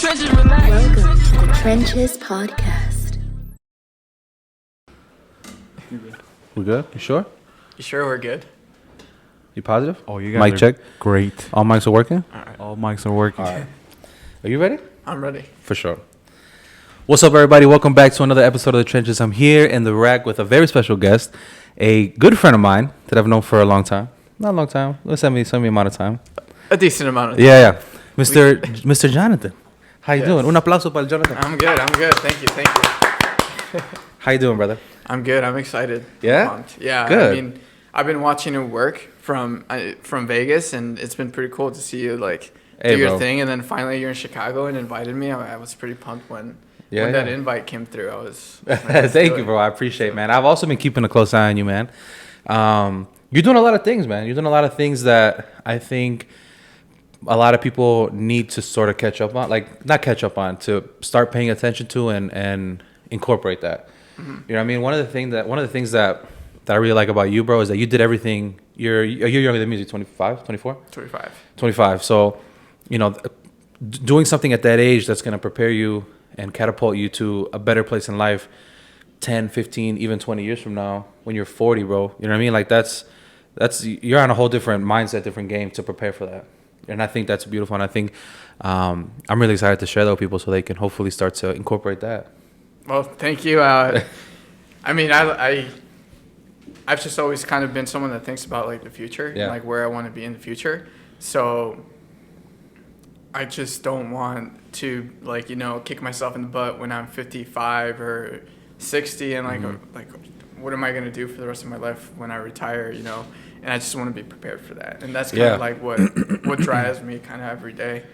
trenches, relax. Welcome to the Trenches Podcast. We good? You sure? You sure we're good? You positive? Oh, you guys Mic are check. Great. All mics are working? All right. All mics are working. All right. Are you ready? I'm ready. For sure. What's up, everybody? Welcome back to another episode of The Trenches. I'm here in the rack with a very special guest, a good friend of mine that I've known for a long time. Not a long time. Let's some amount of time. A decent amount of time. Yeah. Mr. Jonathan. How you doing? Un aplauso para el Jonathan. I'm good. Thank you. How you doing, brother? I'm good. I'm excited. Yeah? I'm pumped. Yeah. Good. I mean, I've been watching you work from Vegas, and it's been pretty cool to see you do your bro. thing. And then finally, you're in Chicago and invited me. I was pretty pumped when that invite came through. I was. Thank you, bro. I appreciate it, man. I've also been keeping a close eye on you, man. You're doing a lot of things, man. You're doing a lot of things that I think a lot of people need to sort of catch up on. Like, not catch up on, to start paying attention to and incorporate that. Mm-hmm. You know what I mean? One of the things that I really like about you, bro, is that you did everything. You're younger than me. You're 25, 24? 25. So, doing something at that age that's going to prepare you and catapult you to a better place in life 10, 15, even 20 years from now when you're 40, bro. You know what I mean? Like, that's you're on a whole different mindset, different game to prepare for that. And I think that's beautiful. And I think I'm really excited to share that with people so they can hopefully start to incorporate that. Well, thank you. I mean, I've just always kind of been someone that thinks about like the future and like where I want to be in the future. So I just don't want to kick myself in the butt when I'm 55 or 60 and like what am I going to do for the rest of my life when I retire, And I just want to be prepared for that. And that's kind of like what drives me kind of every day.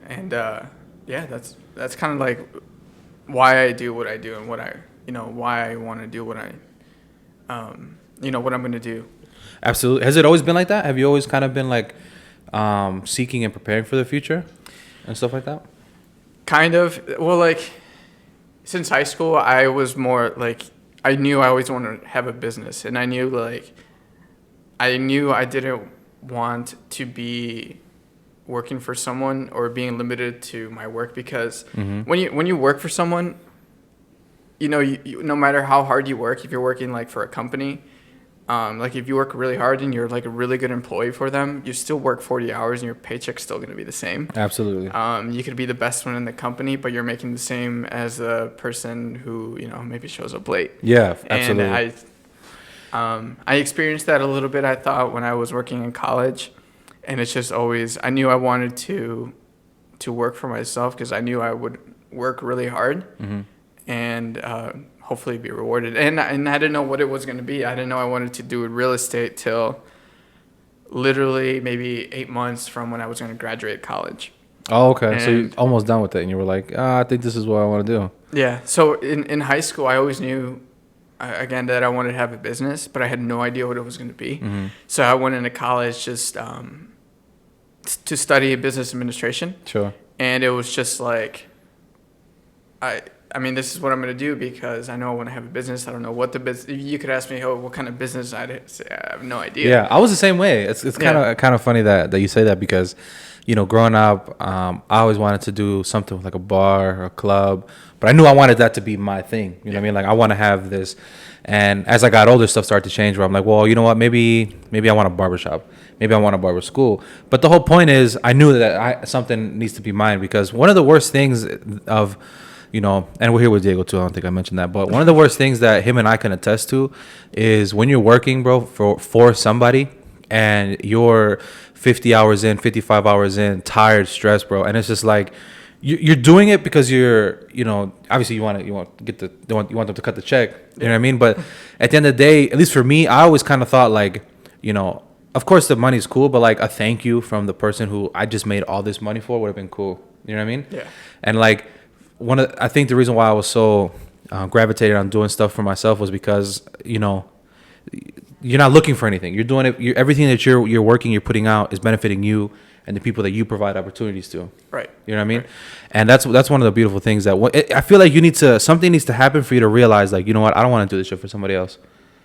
And that's kind of like why I do what I do and why I want to do what what I'm going to do. Absolutely. Has it always been like that? Have you always kind of been like seeking and preparing for the future and stuff like that? Kind of. Well, like since high school, I was more like I knew I always wanted to have a business, and I knew I didn't want to be working for someone or being limited to my work because when you work for someone, you no matter how hard you work, if you're working like for a company, like if you work really hard and you're like a really good employee for them, you still work 40 hours and your paycheck's still going to be the same. Absolutely. You could be the best one in the company, but you're making the same as the person who, maybe shows up late. Yeah, absolutely. And I experienced that a little bit, I thought, when I was working in college. And it's just always, I knew I wanted to work for myself because I knew I would work really hard and hopefully be rewarded. And I didn't know what it was going to be. I didn't know I wanted to do real estate till literally maybe 8 months from when I was going to graduate college. Oh, okay. So you're almost done with it and you were like, I think this is what I want to do. Yeah. So in high school, I always knew, again, that I wanted to have a business, but I had no idea what it was going to be. So I went into college just to study business administration. Sure. And it was just like, I mean, this is what I'm going to do because I know I want to have a business. I don't know what the business. You could ask me, what kind of business? I'd say I have no idea. Yeah, I was the same way. It's kind of funny that you say that because, growing up, I always wanted to do something with like a bar or a club, but I knew I wanted that to be my thing. You know what I mean? Like I want to have this. And as I got older, stuff started to change where I'm like, well, you know what? Maybe I want a barbershop. Maybe I want a barber school. But the whole point is I knew that something needs to be mine because one of the worst things of, and we're here with Diego too. I don't think I mentioned that. But one of the worst things that him and I can attest to is when you're working, bro, for somebody and you're 50 hours in, 55 hours in, tired, stressed, bro. And it's just like you're doing it because you're, obviously you want them to cut the check. You know what I mean? But at the end of the day, at least for me, I always kind of thought like, of course the money's cool, but like a thank you from the person who I just made all this money for would have been cool. You know what I mean? Yeah. And like I think the reason why I was so gravitated on doing stuff for myself was because, you're not looking for anything. You're doing it. Everything that you're working, you're putting out is benefiting you and the people that you provide opportunities to. Right. You know what I mean? Right. And that's one of the beautiful things that I feel like something needs to happen for you to realize like, you know what? I don't want to do this shit for somebody else.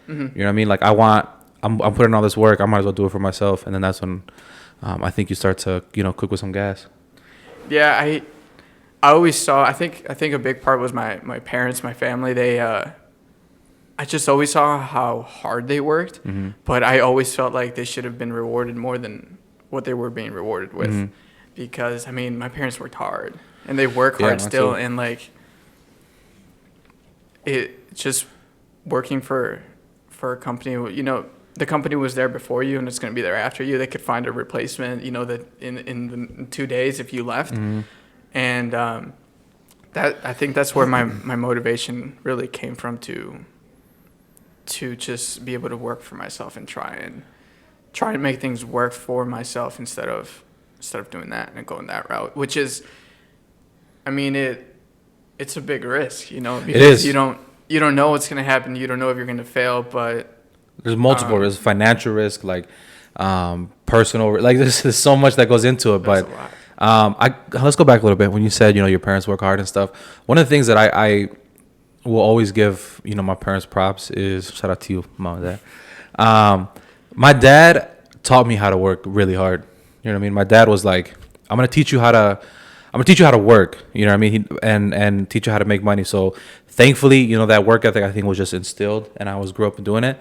You know what I mean? Like I'm putting all this work. I might as well do it for myself. And then that's when I think you start to, cook with some gas. Yeah. I always saw. I think a big part was my parents, my family. They I just always saw how hard they worked, but I always felt like they should have been rewarded more than what they were being rewarded with, because I mean my parents worked hard and they work hard still, and like it just working for a company, you know, the company was there before you and it's going to be there after you. They could find a replacement, you know, that in 2 days if you left. And that I think that's where my motivation really came from, to just be able to work for myself and try and make things work for myself instead of doing that and going that route, which is, I mean, it's a big risk, you know, because it is. You don't know what's going to happen. You don't know if you're going to fail, but there's multiple risks, financial risk, like personal, like there's so much that goes into it. But let's go back a little bit. When you said, you know, your parents work hard and stuff, one of the things that I will always give, you know, my parents props is, shout out to you, mom and dad. My dad taught me how to work really hard. You know what I mean? My dad was like, I'm gonna teach you how to work. You know what I mean? And teach you how to make money. So thankfully, you know, that work ethic I think was just instilled, and I grew up doing it.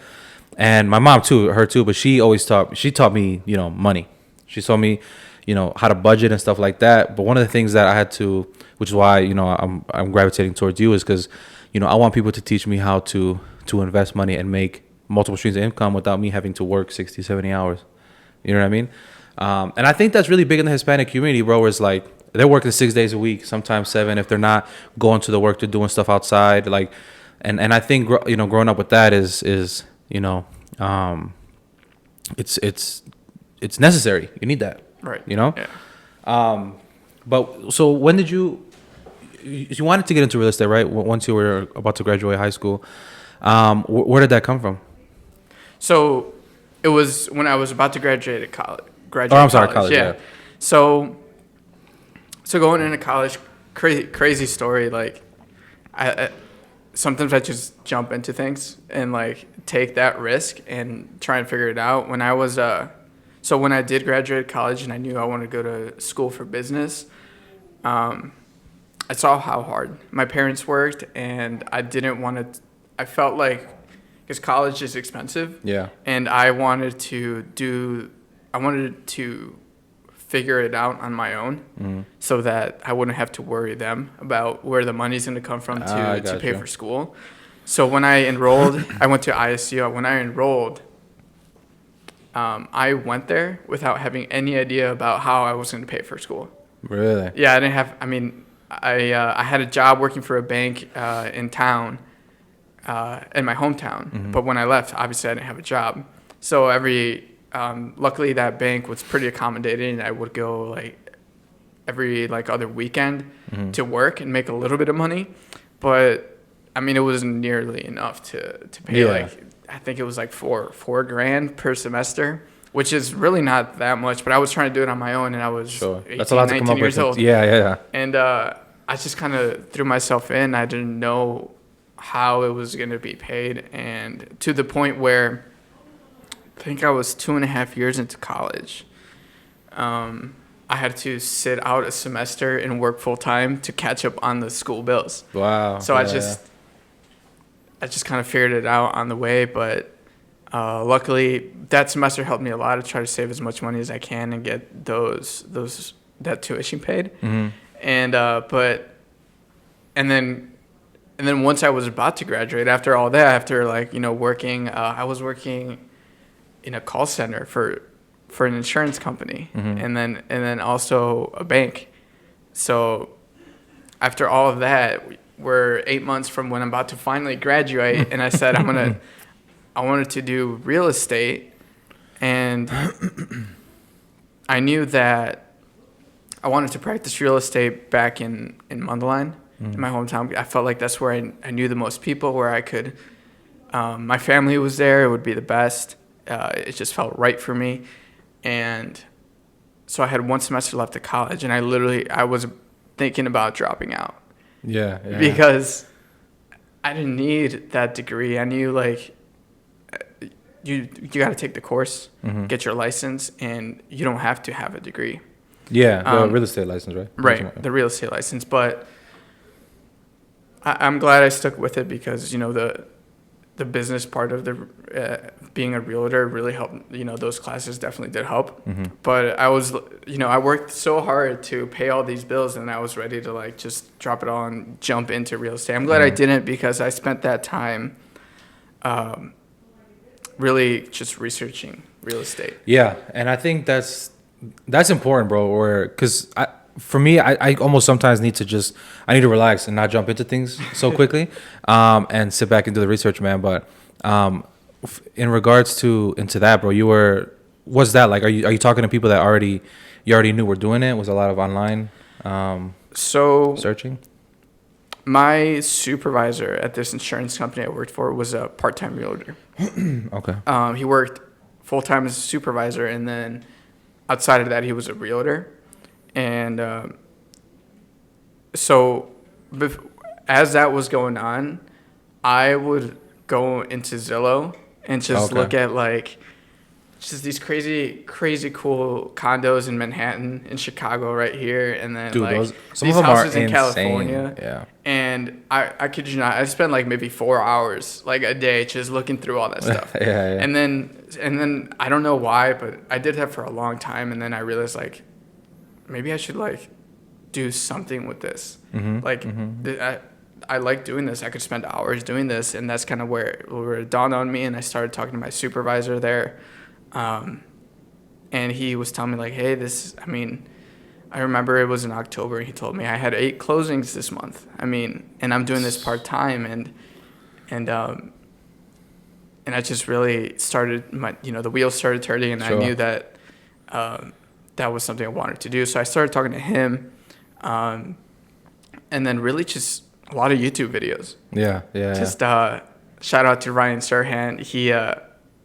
And my mom too, but she taught me, you know, money. She taught me, you know, how to budget and stuff like that. But one of the things that I had to, which is why, you know, I'm gravitating towards you, is because, you know, I want people to teach me how to invest money and make multiple streams of income without me having to work 60, 70 hours. You know what I mean? And I think that's really big in the Hispanic community, bro, where it's like they're working 6 days a week, sometimes 7, if they're not going to the work, they're doing stuff outside. Like, and I think, you know, growing up with that is you know, it's necessary. You need that. right. You know? Yeah. But so when did you wanted to get into real estate, right? Once you were about to graduate high school, where did that come from? So it was when I was about to graduate college. College. Yeah. So going into college, crazy story. Like, I sometimes I just jump into things and like take that risk and try and figure it out. When I was so when I did graduate college and I knew I wanted to go to school for business, I saw how hard my parents worked, and I didn't want to. I felt like, because college is expensive. Yeah. And I wanted to figure it out on my own, so that I wouldn't have to worry them about where the money's going to come from to pay for school. So when I enrolled, I went to ISU. When I enrolled, I went there without having any idea about how I was going to pay for school. Really? Yeah, I didn't have. I mean, I had a job working for a bank in town, in my hometown. But when I left, obviously I didn't have a job. So luckily that bank was pretty accommodating. I would go like every other weekend to work and make a little bit of money. But I mean, it wasn't nearly enough to pay I think it was like $4,000 per semester, which is really not that much. But I was trying to do it on my own, and I was 18, that's a lot to come up years with. old. Yeah. And I just kind of threw myself in. I didn't know how it was going to be paid, and to the point where I think I was 2.5 years into college. I had to sit out a semester and work full time to catch up on the school bills. Wow. So I just kind of figured it out on the way, but luckily that semester helped me a lot to try to save as much money as I can and get that tuition paid. And then once I was about to graduate, after all that, after working, I was working in a call center for an insurance company, and then also a bank. So after all of that, we're 8 months from when I'm about to finally graduate, and I said I wanted to do real estate, and I knew that I wanted to practice real estate back in Mundelein, in my hometown. I felt like that's where I knew the most people, where I could, my family was there, it would be the best. It just felt right for me. And so I had 1 semester left of college, and I was thinking about dropping out. Yeah. Because I didn't need that degree. I knew you got to take the course, get your license, and you don't have to have a degree. Yeah, the real estate license, right? Right, the real estate license. But I'm glad I stuck with it because, you know, the business part of the being a realtor really helped. You know, those classes definitely did help. But I was, you know, I worked so hard to pay all these bills, and I was ready to like just drop it all and jump into real estate. I'm glad I didn't, because I spent that time really just researching real estate. Yeah, and I think that's important, bro. Or because for me, I almost sometimes need to relax and not jump into things so quickly, and sit back and do the research, man. But in regards into that, bro, what's that like? Are you talking to people that you already knew were doing it? Was a lot of online searching? My supervisor at this insurance company I worked for was a part-time realtor. Okay. He worked full-time as a supervisor, and then outside of that, he was a realtor. And so as that was going on, I would go into Zillow and just look at like just these crazy cool condos in Manhattan, in Chicago right here, and then some these of them houses are in insane. California. Yeah. And I kid you not, I spent like maybe 4 hours like a day just looking through all that stuff. Yeah. And then I don't know why, but I did that for a long time, and then I realized like maybe I should like do something with this. I like doing this. I could spend hours doing this, and that's kind of where it dawned on me. And I started talking to my supervisor there, and he was telling me like, hey, I remember it was in October, and he told me I had 8 closings this month. And I'm doing this part time, and I just really started the wheels started turning, and Sure. I knew that that was something I wanted to do. So I started talking to him, and then really just a lot of YouTube videos. Yeah. Just shout out to Ryan Serhant.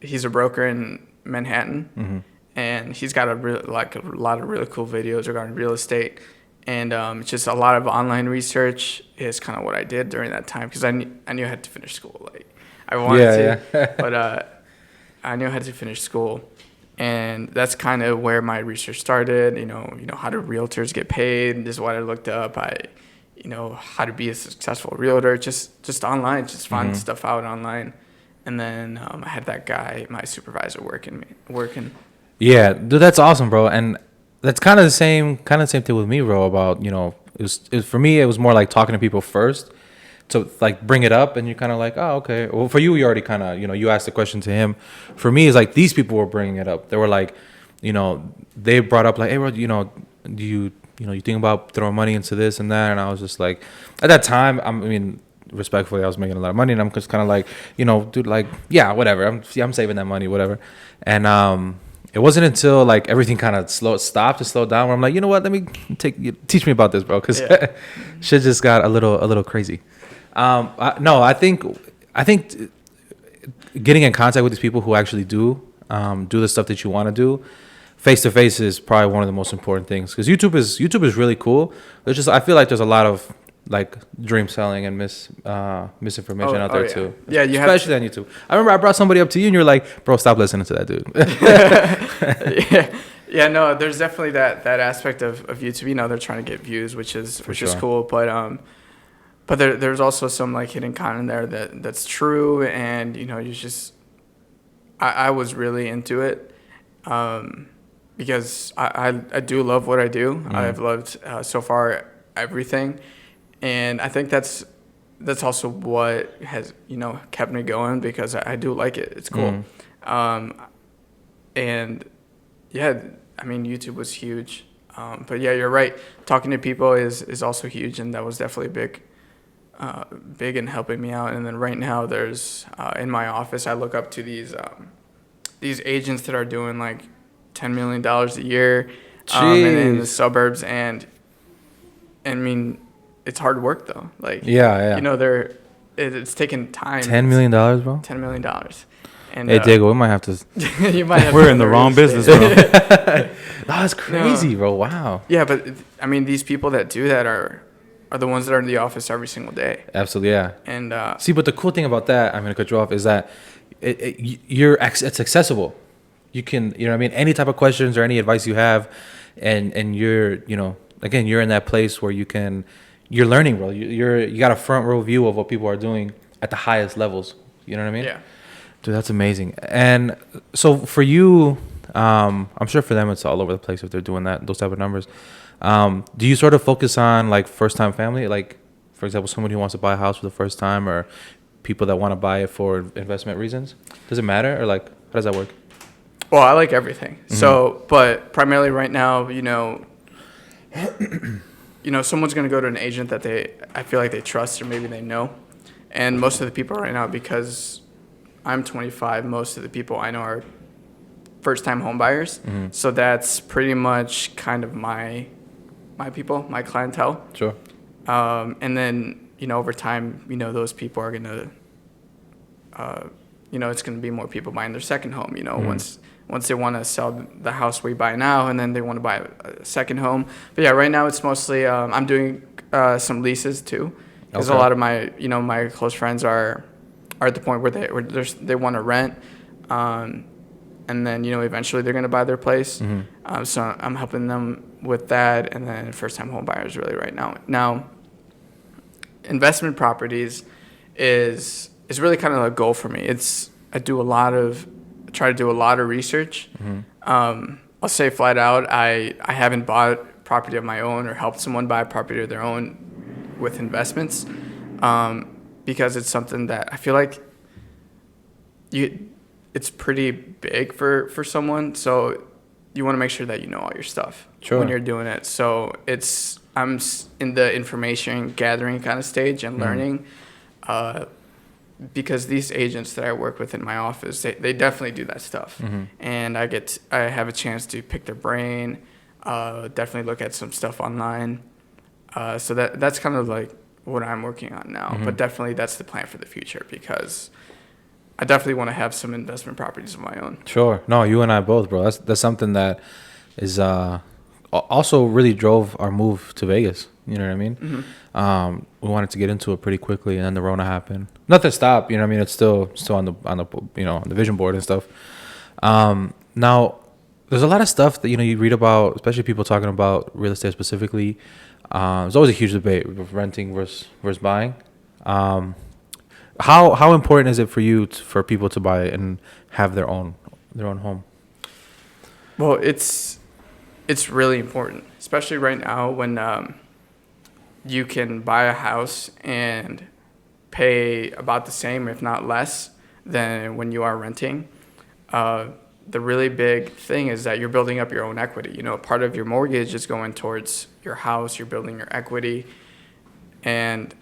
He's a broker in Manhattan, and he's got a lot of really cool videos regarding real estate. And just a lot of online research is kind of what I did during that time, because I knew I had to finish school. Like I wanted to, but I knew I had to finish school. And that's kind of where my research started. How do realtors get paid? This is what I looked up. How to be a successful realtor, just online, just find stuff out online. And then I had that guy, my supervisor, working. Yeah, dude, that's awesome, bro. And that's kind of the same thing with me, bro. About it was for me, it was more like talking to people first to like bring it up, and you're kind of like, oh, okay. Well, for you already kind of you asked the question to him. For me, it's like these people were bringing it up. They were like, they brought up like, hey, bro, do you think about throwing money into this and that? And I was just like, at that time, respectfully, I was making a lot of money, and I'm just kind of like, dude, like, yeah, whatever. I'm saving that money, whatever. And it wasn't until like everything kind of stopped to slow down where I'm like, you know what? Let me teach me about this, bro, because shit just got a little crazy. I think getting in contact with these people who actually do the stuff that you want to do face to face is probably one of the most important things, because YouTube is really cool. I feel like there's a lot of like dream selling and misinformation out there too. Yeah, especially on YouTube. I remember I brought somebody up to you and you're like, bro, stop listening to that dude. No, there's definitely that aspect of YouTube. They're trying to get views, which is cool, but there's also some like hidden content there that's true, and I was really into it, because I do love what I do. I've loved so far everything. And I think that's also what has kept me going, because I do like it. It's cool. And yeah, YouTube was huge. But yeah, you're right. Talking to people is also huge, and that was definitely big in helping me out. And then right now, there's in my office, I look up to these agents that are doing like $10 million a year, in the suburbs, and it's hard work though. Like it's taking time. $10 million, bro. $10 million. And hey, Diego, we might have to. You might have. We're in the wrong business, bro. That's crazy, bro. Wow. Yeah, but these people that do that are the ones that are in the office every single day. Absolutely, yeah. And see, but the cool thing about that, I'm gonna cut you off, is that it's accessible. you can, you know what I mean, any type of questions or any advice you have, and you're, you know, again, you're in that place where you're learning, bro. You got a front row view of what people are doing at the highest levels. You know what I mean? Yeah. Dude, that's amazing. And so for you, I'm sure for them it's all over the place if they're doing those type of numbers. Do you sort of focus on like first time family, like for example, someone who wants to buy a house for the first time, or people that want to buy it for investment reasons? Does it matter, or like how does that work? Well, I like everything. So, but primarily right now, someone's going to go to an agent that I feel like they trust or maybe they know. And most of the people right now, because I'm 25, most of the people I know are first-time home buyers. So that's pretty much kind of my people, my clientele. Sure. And then, over time, those people are going to, it's going to be more people buying their second home, once they want to sell the house we buy now and then they want to buy a second home. But yeah, right now it's mostly, I'm doing some leases too. Because a lot of my, my close friends are at the point where they want to rent. And then, eventually they're going to buy their place. So I'm helping them with that. And then first-time home buyers really right now. Now, investment properties is really kind of a goal for me. I try to do a lot of research. I'll say flat out, I haven't bought property of my own or helped someone buy property of their own with investments, because it's something that I feel like it's pretty big for someone. So you want to make sure that you know all your stuff when you're doing it. So I'm in the information gathering kind of stage and learning, because these agents that I work with in my office, they definitely do that stuff. And I have a chance to pick their brain, definitely look at some stuff online. So that's kind of like what I'm working on now. But definitely that's the plan for the future, because I definitely want to have some investment properties of my own. Sure. No, you and I both, bro. That's something that is also really drove our move to Vegas. You know what I mean? We wanted to get into it pretty quickly, and then the Rona happened. Nothing stopped. You know what I mean? It's still on the on the vision board and stuff. Now, there's a lot of stuff that you read about, especially people talking about real estate specifically. There's always a huge debate of renting versus buying. How important is it for you for people to buy and have their own home? Well, it's really important, especially right now when you can buy a house and pay about the same, if not less, than when you are renting. The really big thing is that you're building up your own equity. Part of your mortgage is going towards your house. You're building your equity, and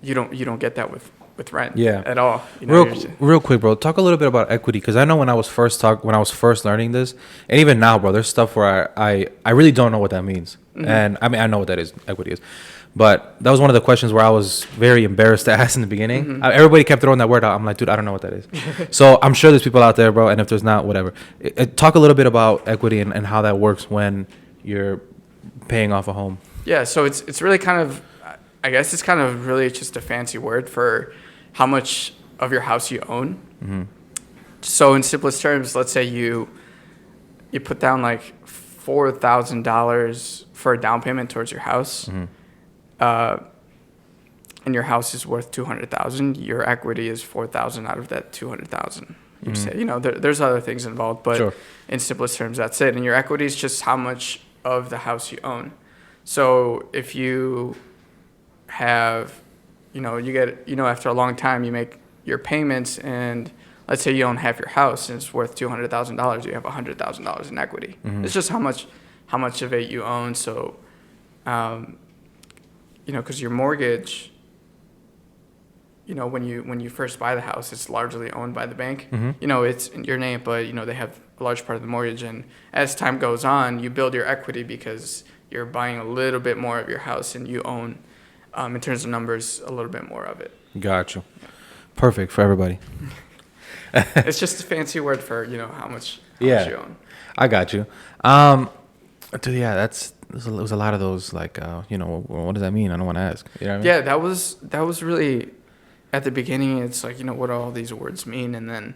you don't get that with rent at all. Real quick, bro. Talk a little bit about equity, because I know when I was first learning this, and even now, bro, there's stuff where I really don't know what that means. And I mean, I know what equity is. But that was one of the questions where I was very embarrassed to ask in the beginning. Everybody kept throwing that word out. I'm like, dude, I don't know what that is. So I'm sure there's people out there, bro. And if there's not, whatever. Talk a little bit about equity and how that works when you're paying off a home. Yeah, so it's really kind of, I guess it's kind of really just a fancy word for how much of your house you own. So in simplest terms, let's say you put down like $4,000 for a down payment towards your house. And your house is worth $200,000. Your equity is $4,000 out of that $200,000. You say, there's other things involved, but in simplest terms, that's it. And your equity is just how much of the house you own. So if you have, you get, after a long time, you make your payments, and let's say you own half your house and it's worth $200,000. You have $100,000 in equity. It's just how much of it you own. So, because your mortgage, when you first buy the house, it's largely owned by the bank. It's in your name, but they have a large part of the mortgage. And as time goes on, you build your equity because you're buying a little bit more of your house, and you own, in terms of numbers, a little bit more of it. Gotcha. Perfect for everybody. It's just a fancy word for how much you own. I got you. Dude, yeah, there was a lot of those, like, what does that mean? I don't want to ask. You know what I mean? Yeah, that was really, at the beginning, it's like, what do all these words mean? And then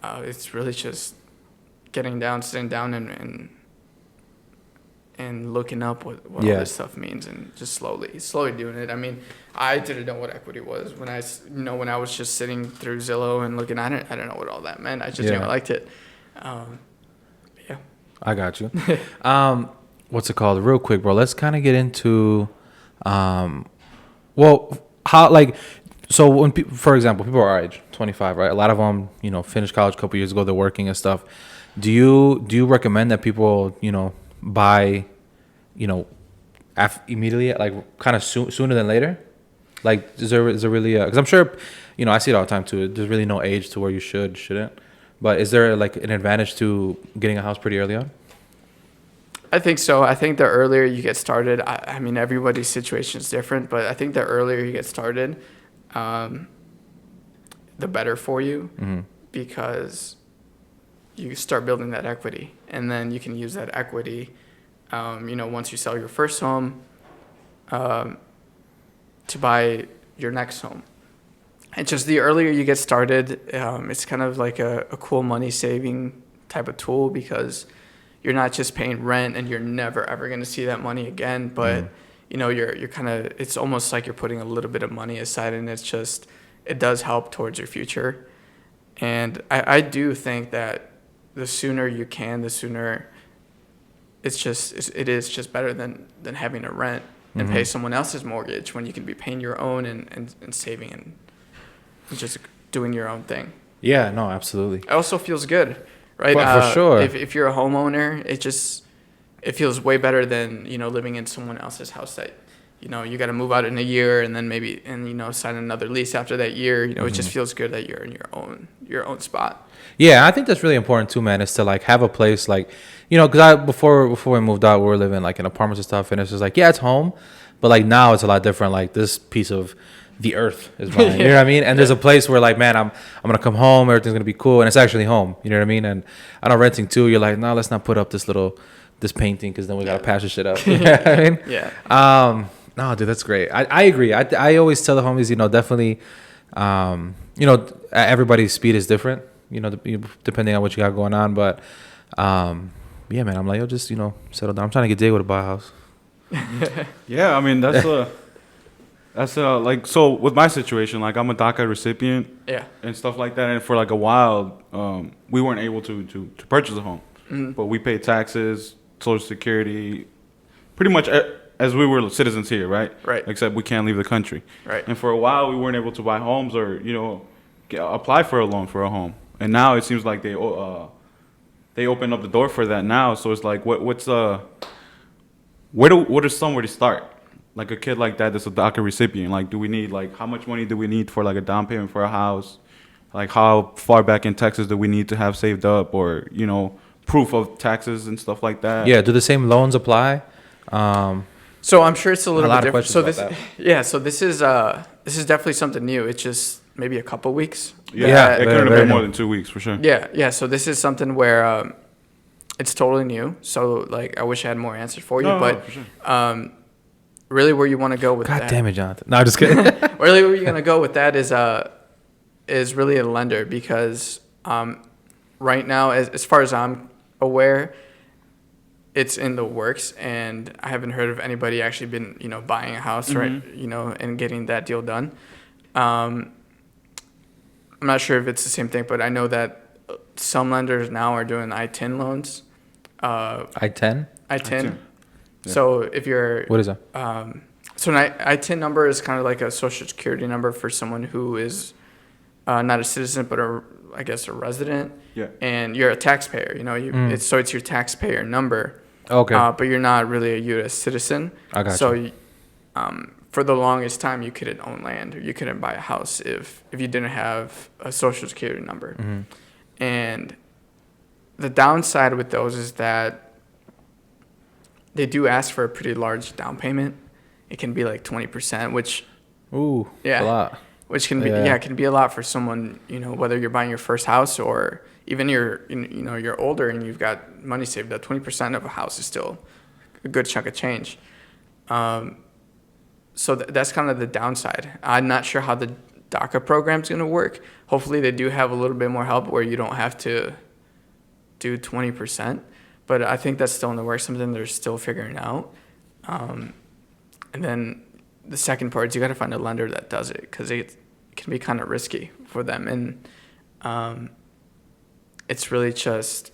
it's really just sitting down and looking up what all this stuff means, and just slowly doing it. I mean, I didn't know what equity was when I was just sitting through Zillow and looking at it. I didn't know what all that meant. I just knew I liked it. Yeah. I got you. What's it called? Real quick, bro. Let's kind of get into, so when for example, people are our age, 25, right? A lot of them, finished college a couple years ago. They're working and stuff. Do you recommend that people, buy, immediately, like kind of sooner than later? Like, is there really because I'm sure, I see it all the time too. There's really no age to where you shouldn't. But is there like an advantage to getting a house pretty early on? I think so. I think the earlier you get started, I mean, everybody's situation is different, but I think the earlier you get started, the better for you, because you start building that equity, and then you can use that equity, once you sell your first home, to buy your next home. And just the earlier you get started, it's kind of like a cool money saving type of tool, because you're not just paying rent and you're never ever going to see that money again, but you're kind of, it's almost like you're putting a little bit of money aside, and it does help towards your future. And I do think that the sooner you can, the sooner it is just better than having to rent and pay someone else's mortgage, when you can be paying your own and saving and just doing your own thing. Yeah, no, absolutely. It also feels good, right? Well, for sure. If you're a homeowner, it feels way better than, living in someone else's house that, you got to move out in a year and then sign another lease after that year. It just feels good that you're in your own spot. Yeah, I think that's really important too, man, is to like have a place like, because before we moved out, we were living like in apartments and stuff, and it's just like, yeah, it's home, but like now it's a lot different. Like, this piece of the earth is mine. You know what I mean? And there's a place where like, man, I'm gonna come home, everything's gonna be cool, and it's actually home. You know what I mean? And I know renting too, you're like, no, let's not put up this painting, because then we gotta patch the shit up. You know what I mean? Yeah. No, dude, that's great. I agree. I always tell the homies, definitely, everybody's speed is different, depending on what you got going on. But, yeah, man, I'm like, yo, just, settle down. I'm trying to get Diego to buy a house. Yeah, I mean, that's like, so with my situation, like, I'm a DACA recipient, and stuff like that. And for like a while, we weren't able to purchase a home, but we paid taxes, Social Security, pretty much as we were citizens here, right? Right. Except we can't leave the country. Right. And for a while, we weren't able to buy homes or, apply for a loan for a home. And now it seems like they open up the door for that now. So it's like, what is somewhere to start? Like a kid like that's a DACA recipient. Like, do we need, like, how much money do we need for like a down payment for a house? Like, how far back in Texas do we need to have saved up, or, proof of taxes and stuff like that? Yeah. Do the same loans apply? So I'm sure it's a little bit different. So this is definitely something new. It's just maybe a couple weeks. Yeah, it couldn't have been more than 2 weeks for sure. Yeah. So this is something where it's totally new. So like, I wish I had more answers for you, but for sure. Really, where you want to go with that? God damn it, Jonathan! No, I'm just kidding. Really, where you're gonna go with that is really a lender, because right now, as far as I'm aware, it's in the works, and I haven't heard of anybody actually been, buying a house, right, and getting that deal done. I'm not sure if it's the same thing, but I know that some lenders now are doing I-10 loans. I-10? I-10. Yeah. So if you're... What is that? So an I-10 number is kind of like a social security number for someone who is not a citizen, but I guess a resident. Yeah. And you're a taxpayer, so it's your taxpayer number. Okay. But you're not really a U.S. citizen. I got you. So for the longest time, you couldn't own land, or you couldn't buy a house if you didn't have a social security number. And the downside with those is that they do ask for a pretty large down payment. It can be like 20%, which... Ooh, a lot. Which can be it can be a lot for someone, whether you're buying your first house or even you're older and you've got money saved. That 20% of a house is still a good chunk of change. So that's kind of the downside. I'm not sure how the DACA program is going to work. Hopefully they do have a little bit more help where you don't have to do 20%, but I think that's still in the works, something they're still figuring out. And then the second part is you got to find a lender that does it, because it can be kind of risky for them. And it's really just,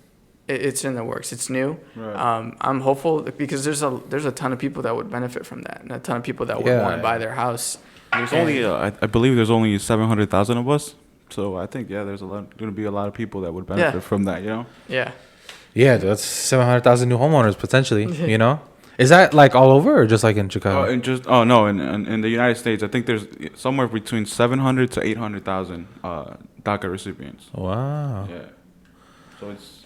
it's in the works. It's new. Right. I'm hopeful because there's a ton of people that would benefit from that, and a ton of people that would want to buy their house. There's only, I believe there's only 700,000 of us. So I think, there's going to be a lot of people that would benefit from that, you know? Yeah. Yeah, that's 700,000 new homeowners potentially, you know? Is that like all over or just like in Chicago? No, in the United States, I think there's somewhere between 700 to 800,000 DACA recipients. Wow. Yeah. So it's,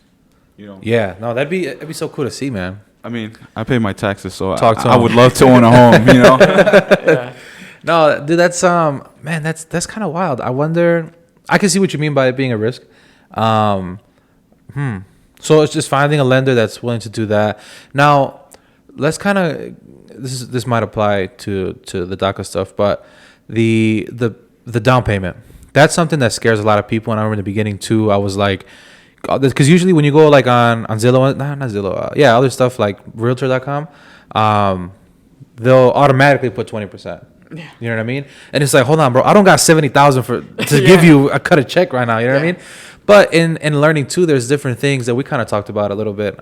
you know. Yeah, no, that'd be so cool to see, man. I mean, I pay my taxes, so I would love to own a home, you know? Yeah. No, dude, that's man, that's kind of wild. I wonder. I can see what you mean by it being a risk. So it's just finding a lender that's willing to do that. Now, let's kind of this might apply to the DACA stuff, but the down payment, that's something that scares a lot of people. And I remember in the beginning too, I was like, because usually when you go like on Zillow, not Zillow, other stuff like Realtor.com, they'll automatically put 20%. Yeah. You know what I mean? And it's like, hold on, bro, I don't got 70,000 to give you a cut a check right now. You know what I mean? But in learning too, there's different things that we kind of talked about a little bit.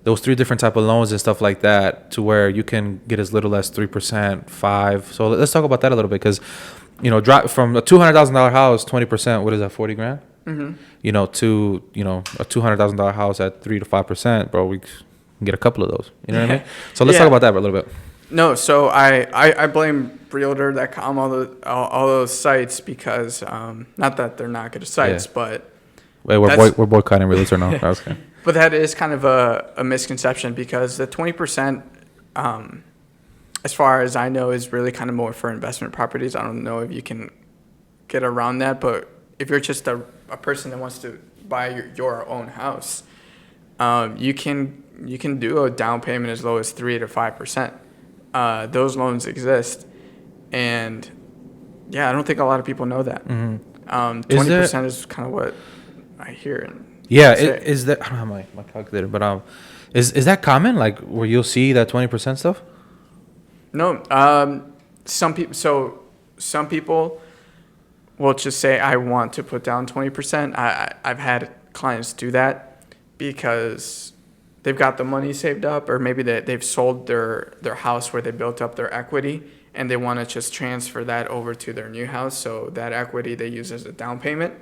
Those 3 different type of loans and stuff like that, to where you can get as little as 3%, 5%. So let's talk about that a little bit, because, you know, drop from a $200,000 house, 20%, what is that, 40 grand? Mm-hmm. You know, to, you know, a $200,000 house at 3 to 5%, bro, we can get a couple of those. You know what I mean? So let's talk about that for a little bit. No, so I blame Realtor.com, all those sites, because not that they're not good sites, but wait, we're boycotting Realtor now. Okay. But that is kind of a misconception, because the 20%, as far as I know, is really kind of more for investment properties. I don't know if you can get around that, but if you're just a person that wants to buy your own house, you can do a down payment as low as 3 to 5%. Those loans exist, and I don't think a lot of people know that. 20% is kind of what I hear. Is that, I don't have my calculator, but is that common? Like where you'll see that 20% stuff? No, some people will just say, I want to put down 20%. I've had clients do that because they've got the money saved up, or maybe they've sold their house where they built up their equity, and they want to just transfer that over to their new house. So that equity they use as a down payment.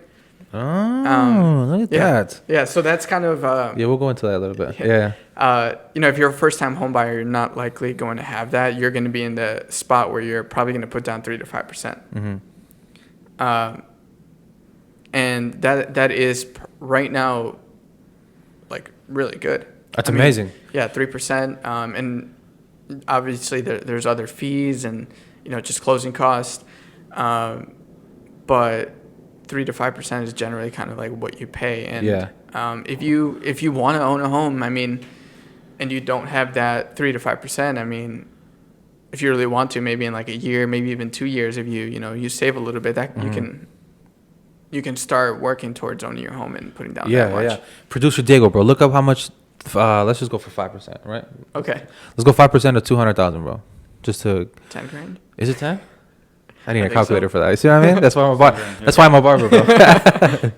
Oh, look at that. Yeah, so that's kind of... we'll go into that a little bit. Yeah. If you're a first-time home buyer, you're not likely going to have that. You're going to be in the spot where you're probably going to put down 3 to 5%. Mm-hmm. And that is right now, like, really good. That's amazing. Yeah, 3%. And obviously there's other fees and, just closing costs. But 3 to 5% is generally kind of like what you pay. And if you want to own a home, and you don't have that 3 to 5%, if you really want to, maybe in like a year, maybe even 2 years, if you save a little bit, that you can start working towards owning your home and putting down that much. Yeah. Producer Diego, bro, look up how much. Let's just go for 5%, right? Okay. Let's go 5% of 200,000, bro. Just to 10 grand. Is it 10? I need a calculator for that. You see what I mean? That's why I'm a barber, bro.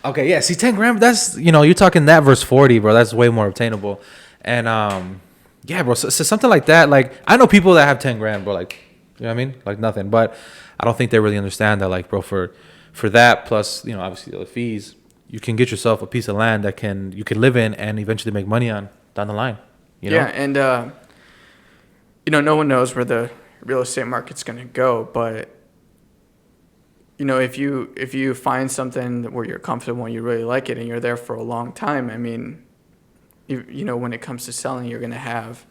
Okay, yeah. See, 10 grand. That's you're talking that versus 40, bro. That's way more obtainable. And bro. So something like that. Like I know people that have 10 grand, bro. Like you know what I mean? Like nothing. But I don't think they really understand that. Like, bro, for that plus obviously the fees, you can get yourself a piece of land that you can live in and eventually make money on down the line. You know? Yeah, and no one knows where the real estate market's going to go, but if you find something where you're comfortable and you really like it and you're there for a long time, when it comes to selling, you're going to have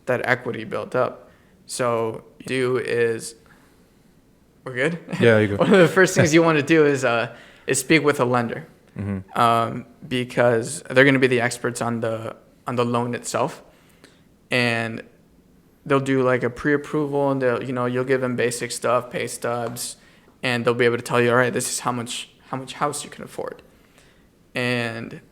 that equity built up. So we're good? Yeah, you go. One of the first things you want to do is speak with a lender. Mm-hmm. Because they're going to be the experts on the loan itself, and they'll do like a pre-approval, and you'll give them basic stuff, pay stubs, and they'll be able to tell you, all right, this is how much house you can afford. And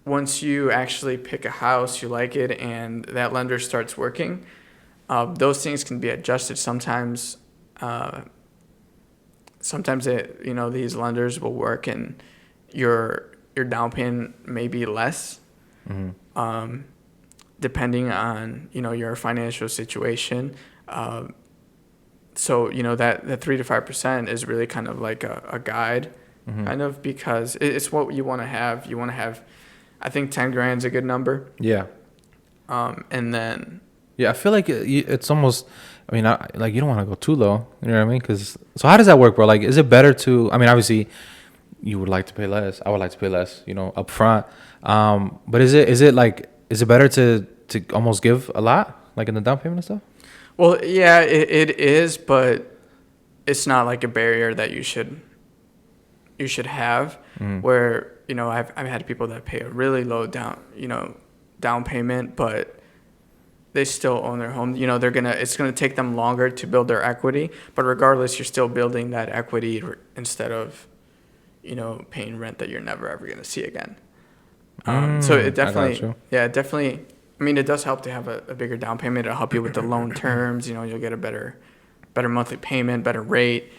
once you actually pick a house, you like it, and that lender starts working, those things can be adjusted. Sometimes these lenders will work and your down payment may be less, depending on, your financial situation. So, that 3 to 5% is really kind of like a guide, kind of, because it's what you want to have. You want to have, I think 10 grand is a good number. Yeah. And then. Yeah, I feel like it's almost, you don't want to go too low. You know what I mean? So how does that work, bro? Like, is it better to, obviously you would like to pay less. I would like to pay less, up front. But is it better to almost give a lot, like in the down payment and stuff? Well, yeah, it is, but it's not like a barrier that you should have, where, I've had people that pay a really low down payment, but they still own their home. It's gonna take them longer to build their equity, but regardless, you're still building that equity instead of, paying rent that you're never ever gonna see again. So it definitely, it does help to have a bigger down payment. It'll help you with the loan terms. You'll get a better monthly payment, better rate.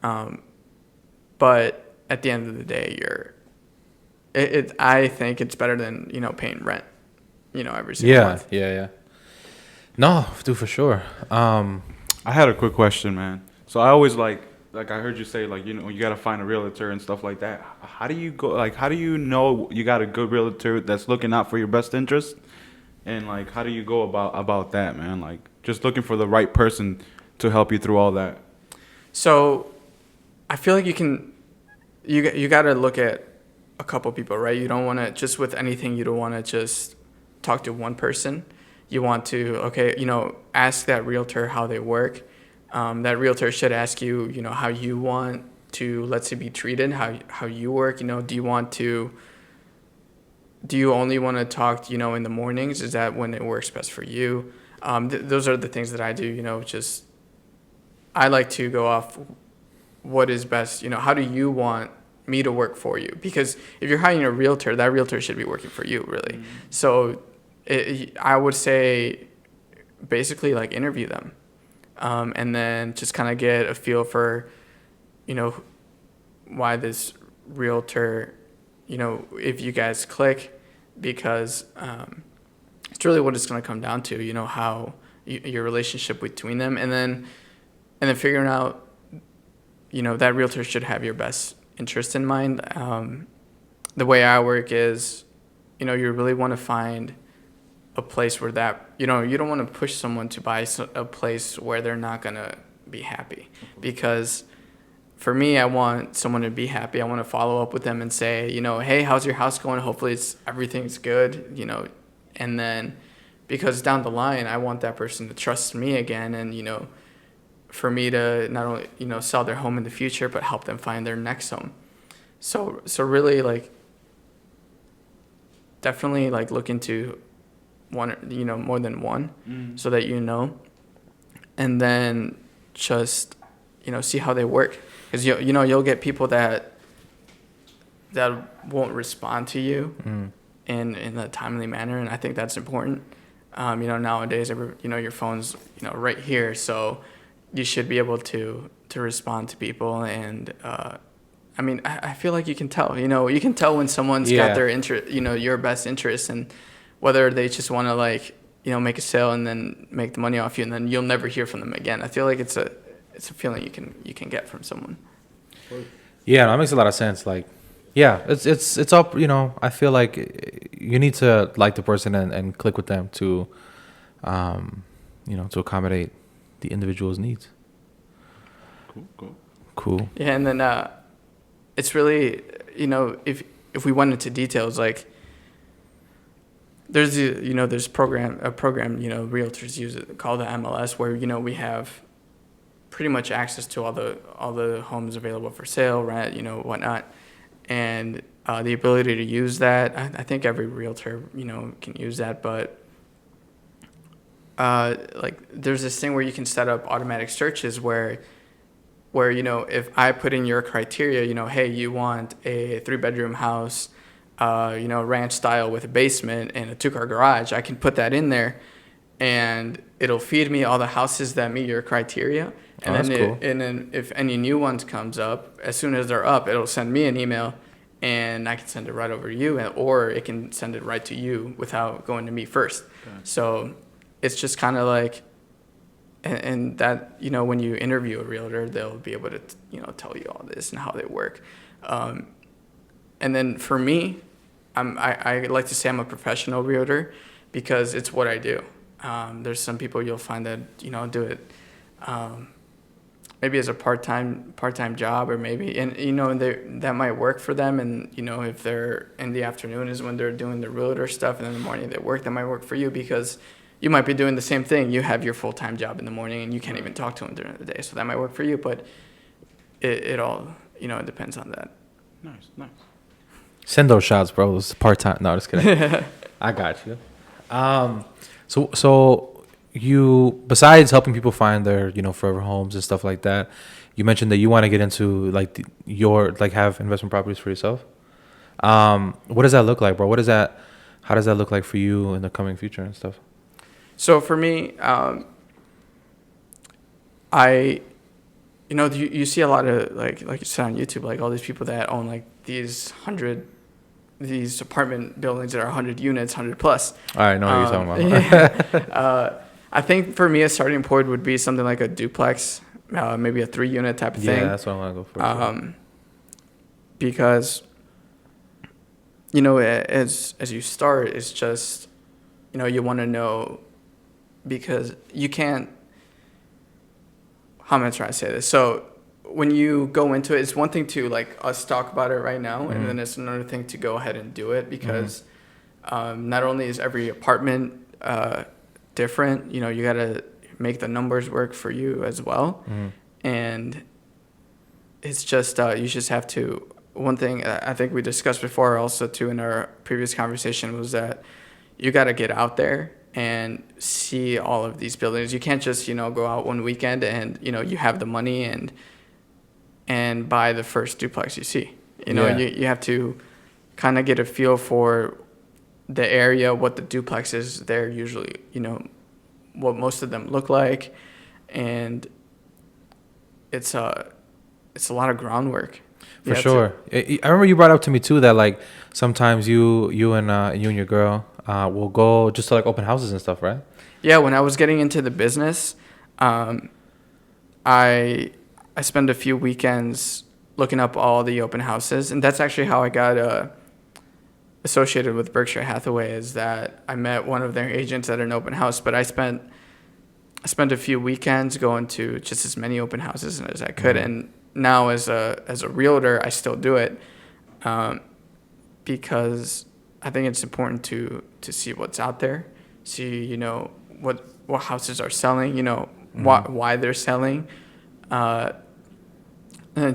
But at the end of the day, I think it's better than, paying rent, every single month. Yeah. No, dude, for sure. I had a quick question, man. So I always like I heard you say, you got to find a realtor and stuff like that. How do you go, how do you know you got a good realtor that's looking out for your best interest? And how do you go about that, man? Just looking for the right person to help you through all that. So I feel like you got to look at a couple people, right? You don't want to, just with anything, you don't want to just talk to one person. You want to, ask that realtor how they work. That realtor should ask you, how you want to, let's say, be treated, how you work. Do you only want to talk, in the mornings? Is that when it works best for you? Those are the things that I do, I like to go off what is best, how do you want me to work for you? Because if you're hiring a realtor, that realtor should be working for you, really. So I would say basically interview them, and then just kind of get a feel for, why this realtor, if you guys click, because it's really what it's going to come down to, how your relationship between them, and then figuring out, that realtor should have your best interest in mind. The way I work is, you really want to find a place where that, you don't want to push someone to buy a place where they're not going to be happy. Because for me, I want someone to be happy. I want to follow up with them and say, hey, how's your house going? Hopefully everything's good, and then because down the line, I want that person to trust me again. And, for me to not only, sell their home in the future, but help them find their next home. So really definitely look into one, more than one, so that and then just, see how they work. Because, you'll get people that won't respond to you in a timely manner. And I think that's important. Nowadays, your phone's, right here. So you should be able to respond to people. And, I feel like you can tell, you can tell when someone's got their interest, your best interest, and whether they just want to make a sale and then make the money off you, and then you'll never hear from them again. I feel like it's a feeling you can get from someone. Yeah, that makes a lot of sense. It's up. I feel like you need to like the person and click with them to, to accommodate the individual's needs. Cool. Yeah, and then it's really, if we went into details, there's there's a program realtors use it called the MLS, where we have pretty much access to all the homes available for sale, rent, whatnot, and the ability to use that. I think every realtor can use that, but there's this thing where you can set up automatic searches where if I put in your criteria, hey, you want a 3-bedroom house, ranch style with a basement and a 2-car garage, I can put that in there, and it'll feed me all the houses that meet your criteria. And that's cool. And then if any new ones comes up, as soon as they're up, it'll send me an email, and I can send it right over to you, or it can send it right to you without going to me first. Okay. So it's just kind of like, and that, when you interview a realtor, they'll be able to, tell you all this and how they work. And then for me, I like to say I'm a professional realtor because it's what I do. There's some people you'll find that, do it maybe as a part-time job, or maybe, and that might work for them. And if they're in the afternoon is when they're doing the realtor stuff, and in the morning they work, that might work for you because you might be doing the same thing. You have your full-time job in the morning and you can't even talk to them during the day, so that might work for you. But it all it depends on that. Nice. Send those shots, bro. It's part-time. No, just kidding. I got you. So you, besides helping people find their, forever homes and stuff like that, you mentioned that you want to get into have investment properties for yourself. What does that look like, bro? How does that look like for you in the coming future and stuff? So for me, you see a lot of like you said on YouTube, like all these people that own like these apartment buildings that are 100 units, 100 plus. I know what you're talking about. I think for me, a starting point would be something like a duplex, maybe a 3-unit type of thing. Yeah, that's what I want to go for. Because, as you start, it's just, you want to know, because you can't, how am I trying to say this? So when you go into it, it's one thing to like us talk about it right now, and then it's another thing to go ahead and do it, because not only is every apartment different, you got to make the numbers work for you as well. And it's just you just have to, one thing I think we discussed before also too in our previous conversation was that you got to get out there and see all of these buildings. You can't just go out one weekend and you have the money and buy the first duplex you see. You have to kind of get a feel for the area, what the duplexes there usually, what most of them look like, and it's a lot of groundwork. For sure. I remember you brought up to me too that like sometimes you and your girl will go just to like open houses and stuff, right? Yeah, when I was getting into the business, I spent a few weekends looking up all the open houses, and that's actually how I got associated with Berkshire Hathaway, is that I met one of their agents at an open house, but I spent a few weekends going to just as many open houses as I could. And now as a realtor, I still do it because I think it's important to see what's out there, see what houses are selling, why they're selling, and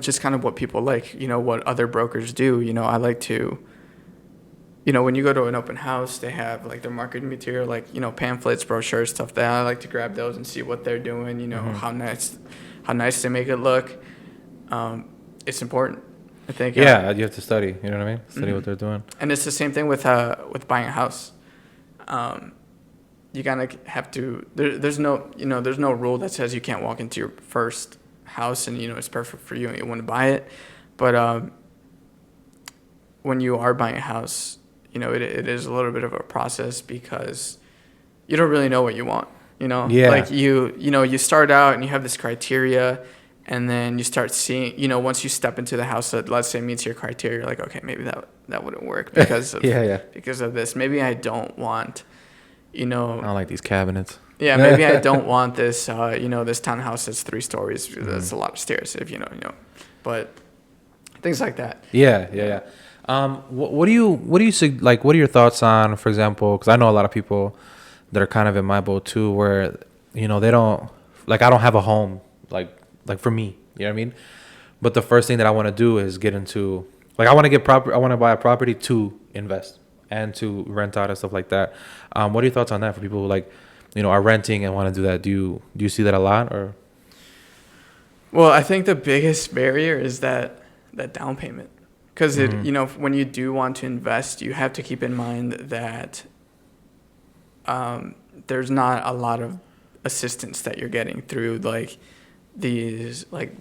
just kind of what people like, what other brokers do. I like to, when you go to an open house, they have like their marketing material, like, pamphlets, brochures, stuff that I like to grab those and see what they're doing, how nice they make it look. It's important, I think. Yeah, you have to study, you know what I mean? Study what they're doing. And it's the same thing with buying a house. You kind of have to, there's no rule that says you can't walk into your first house and, it's perfect for you and you want to buy it. But when you are buying a house, it is a little bit of a process because you don't really know what you want, Yeah. Like you start out and you have this criteria, and then you start seeing, once you step into the house that, let's say, meets your criteria, you're like, okay, maybe that wouldn't work because of because of this. Maybe I don't want, I don't like these cabinets. Yeah, maybe I don't want this, this townhouse that's 3 stories. That's a lot of stairs, if but things like that. Yeah. What are your thoughts on, for example, because I know a lot of people that are kind of in my boat too, where they don't, like, I don't have a home, like for me, you know what I mean? But the first thing that I want to do is get into, like, I want to buy a property to invest and to rent out and stuff like that. What are your thoughts on that for people who, like, are renting and want to do that? Do you see that a lot, or? Well, I think the biggest barrier is that down payment. Because when you do want to invest, you have to keep in mind that there's not a lot of assistance that you're getting through like these, like,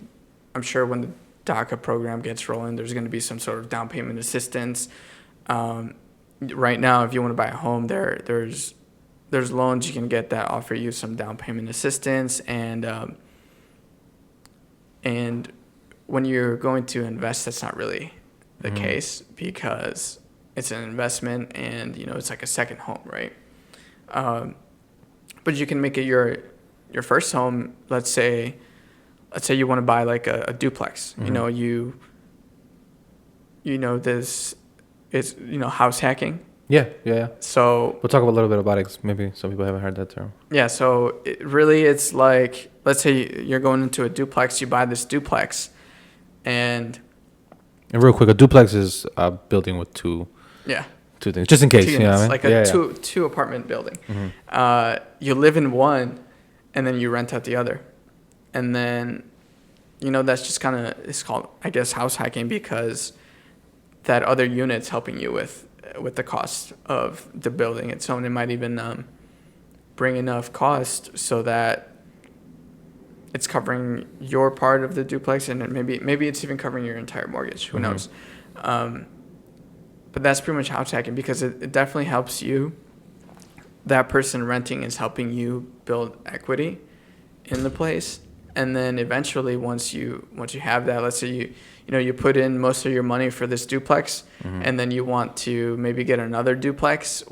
I'm sure when the DACA program gets rolling, there's going to be some sort of down payment assistance. Right now, if you want to buy a home, there's loans you can get that offer you some down payment assistance, and when you're going to invest, that's not really the case, because it's an investment, and it's like a second home, right? But you can make it your first home. Let's say you want to buy like a duplex. This is house hacking. Yeah. So we'll talk a little bit about it, 'cause maybe some people haven't heard that term. Yeah, so it's like, let's say you're going into a duplex, you buy this duplex, and real quick, a duplex is a building with two things, just in case. Two units, like a two apartment building. You live in one, and then you rent out the other, and then that's just kind of, it's called, I guess, house hacking, because that other unit's helping you with the cost of the building. And so it might even bring enough cost so that it's covering your part of the duplex, and then maybe it's even covering your entire mortgage. Who knows? But that's pretty much house hacking, because it definitely helps you. That person renting is helping you build equity in the place, and then eventually once you have that, let's say you put in most of your money for this duplex, and then you want to maybe get another duplex,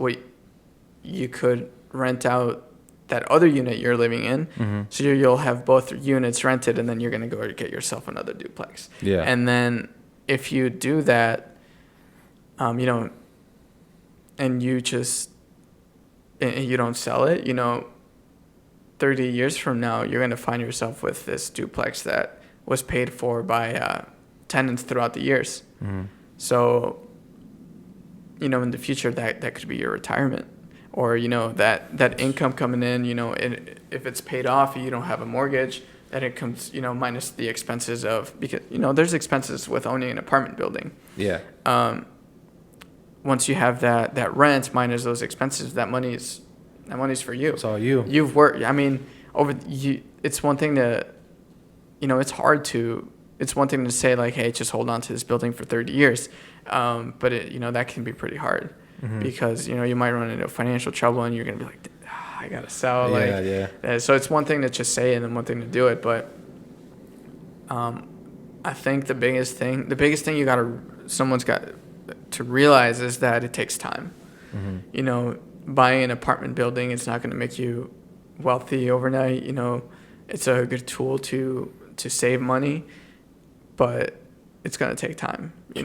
you could rent out that other unit you're living in. So you'll have both units rented, and then you're going to go get yourself another duplex. Yeah. And then if you do that, and you don't sell it, 30 years from now, you're going to find yourself with this duplex that was paid for by tenants throughout the years. So, in the future, that could be your retirement, or, that income coming in, if it's paid off, you don't have a mortgage, that it comes, minus the expenses of, because, there's expenses with owning an apartment building. Yeah. Once you have that rent minus those expenses, that money's for you. It's all you. You've worked. I mean, it's one thing to, it's one thing to say like, hey, just hold on to this building for 30 years. But that can be pretty hard, because, you might run into financial trouble, and you're going to be like, I got to sell. Yeah. So it's one thing to just say, and then one thing to do it. But I think the biggest thing someone's got to realize is that it takes time. Buying an apartment building, it's not going to make you wealthy overnight. It's a good tool to save money, but it's going to take time. It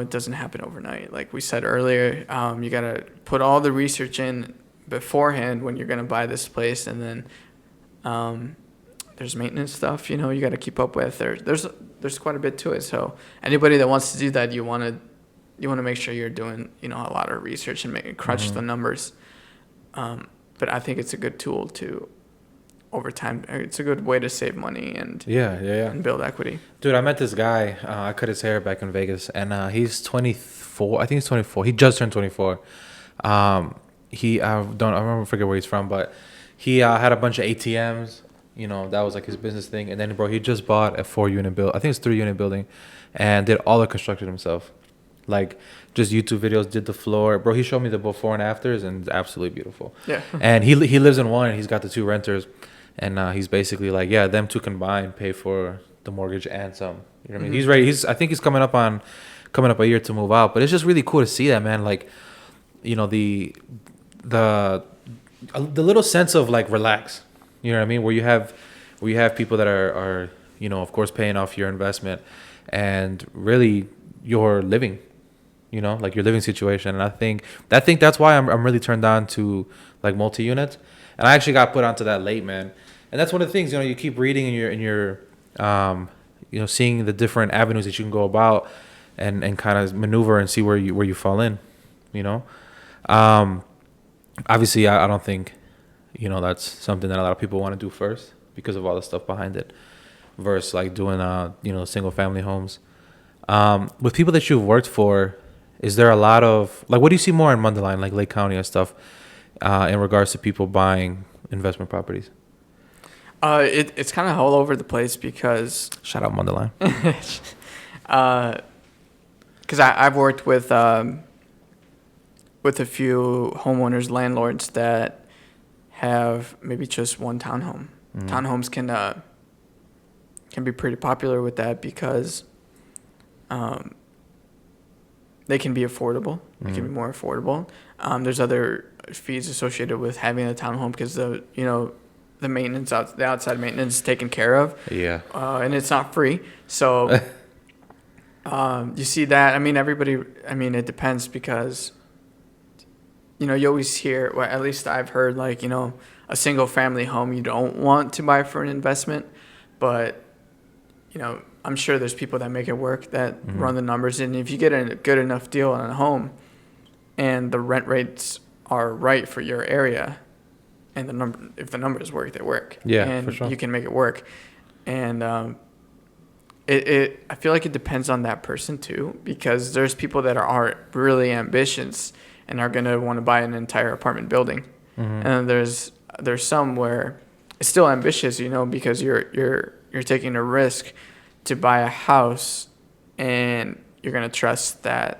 doesn't happen overnight. Like we said earlier, you got to put all the research in beforehand when you're going to buy this place, and then there's maintenance stuff, you got to keep up with. There's quite a bit to it. So anybody that wants to do that, you want to make sure you're doing, a lot of research and crunch the numbers. But I think it's a good tool to, over time, it's a good way to save money and and build equity. Dude, I met this guy. I cut his hair back in Vegas, and he's 24. I think he's 24. He just turned 24. I forget where he's from, but he had a bunch of ATMs. That was like his business thing. And then, bro, he just bought a 4-unit building. I think it's 3-unit building, and did all the construction himself. Like, just YouTube videos, did the floor. Bro, he showed me the before and afters, and it's absolutely beautiful. Yeah. And he lives in one, and he's got the 2 renters. And he's basically like, yeah, them 2 combined pay for the mortgage and some. You know what I mean? He's ready. I think he's coming up a year to move out. But it's just really cool to see that, man. Like, the little sense of like relax. You know what I mean? Where you have people that are of course paying off your investment, and really your living, like your living situation. And I think that's why I'm really turned on to like multi-units. And I actually got put onto that late, man. And that's one of the things, you keep reading and you're seeing the different avenues that you can go about and kind of maneuver and see where you fall in, Obviously, I don't think, that's something that a lot of people want to do first because of all the stuff behind it. versus like doing single family homes. With people that you've worked for, is there a lot of like what do you see more in Mundelein, like Lake County and stuff, in regards to people buying investment properties? It's kind of all over the place because shout out Mundelein. Because I've worked with a few homeowners, landlords that have maybe just one townhome. Townhomes can be pretty popular with that because they can be affordable. They can be more affordable. There's other fees associated with having a townhome because the maintenance the outside maintenance is taken care of. Yeah. And it's not free. So you see that. I mean, it depends because you always hear, well, at least I've heard, like, a single family home you don't want to buy for an investment, but I'm sure there's people that make it work that run the numbers, and if you get a good enough deal on a home and the rent rates are right for your area and if the numbers work, they work. Yeah, and for sure. You can make it work. And I feel like it depends on that person too, because there's people that are really ambitious and are going to want to buy an entire apartment building. And there's some where it's still ambitious, because you're taking a risk to buy a house, and you're going to trust that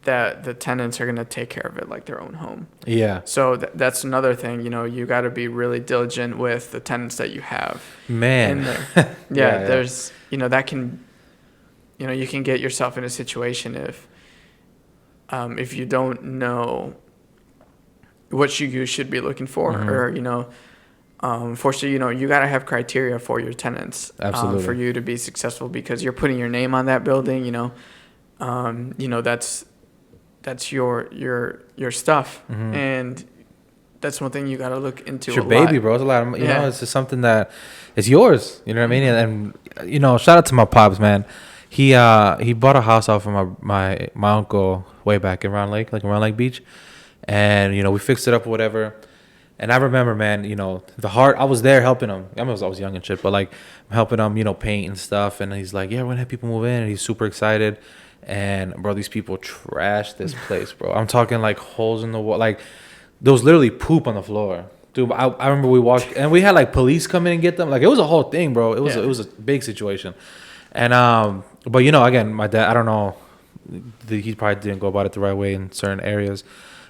the tenants are going to take care of it like their own home. Yeah. So that's another thing, you got to be really diligent with the tenants that you have. Man. In there. Yeah, there's, that can, you can get yourself in a situation if you don't know what you should be looking for, or, unfortunately, you got to have criteria for your tenants. Absolutely. For you to be successful, because you're putting your name on that building, that's your stuff. And that's one thing you got to look into. It's your baby, bro. It's a lot of, it's just something that is yours. You know what I mean? And shout out to my pops, man. He bought a house off of my uncle way back in Round Lake, Round Lake Beach. And, we fixed it up or whatever. And I remember, man, I was there helping him. I was young and shit, but I'm helping him, paint and stuff. And he's like, yeah, we're going to have people move in. And he's super excited. And, bro, these people trashed this place, bro. I'm talking holes in the wall. There was literally poop on the floor. Dude, I remember we walked, and we had police come in and get them. It was a whole thing, bro. It was a big situation. And, but, again, my dad, I don't know. He probably didn't go about it the right way in certain areas.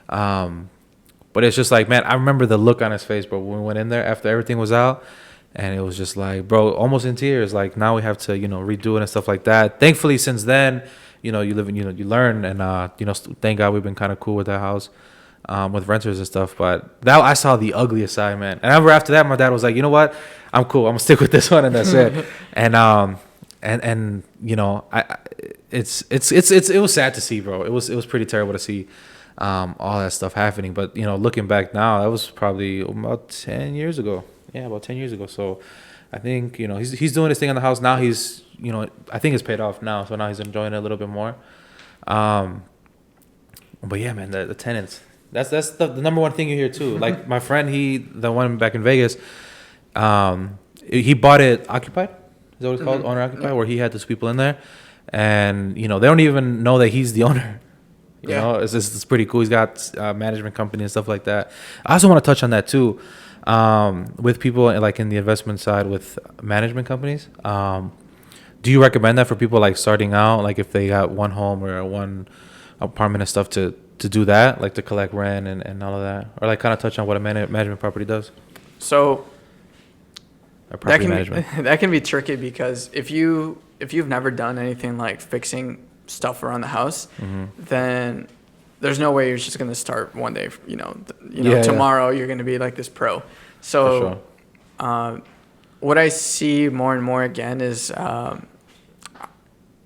But it's just man, I remember the look on his face, bro, when we went in there after everything was out, and it was just bro, almost in tears. Now we have to, redo it and stuff like that. Thankfully, since then, you live and, you learn, and, thank God we've been kind of cool with that house, with renters and stuff. But that I saw the ugliest side, man. And I remember after that, my dad was like, you know what? I'm cool. I'm gonna stick with this one, and that's it. And, it was sad to see, bro. It was pretty terrible to see. All that stuff happening, but looking back now, that was probably about 10 years ago. Yeah, about 10 years ago. So I think he's doing his thing in the house now. He's I think it's paid off now, so now he's enjoying it a little bit more. But yeah, man, the tenants, that's the number one thing you hear too. My friend, the one back in Vegas, he bought it occupied. Is that what it's called? Owner occupied, where he had those people in there, and they don't even know that he's the owner. It's pretty cool. He's got a management company and stuff like that. I also want to touch on that too, with people in the investment side with management companies. Do you recommend that for people starting out, if they got one home or one apartment and stuff to do that, to collect rent and all of that, or kind of touch on what a management property does? So that can be tricky, because if you've never done anything like fixing stuff around the house, then there's no way you're just going to start one day, tomorrow you're going to be this pro. So what I see more and more again is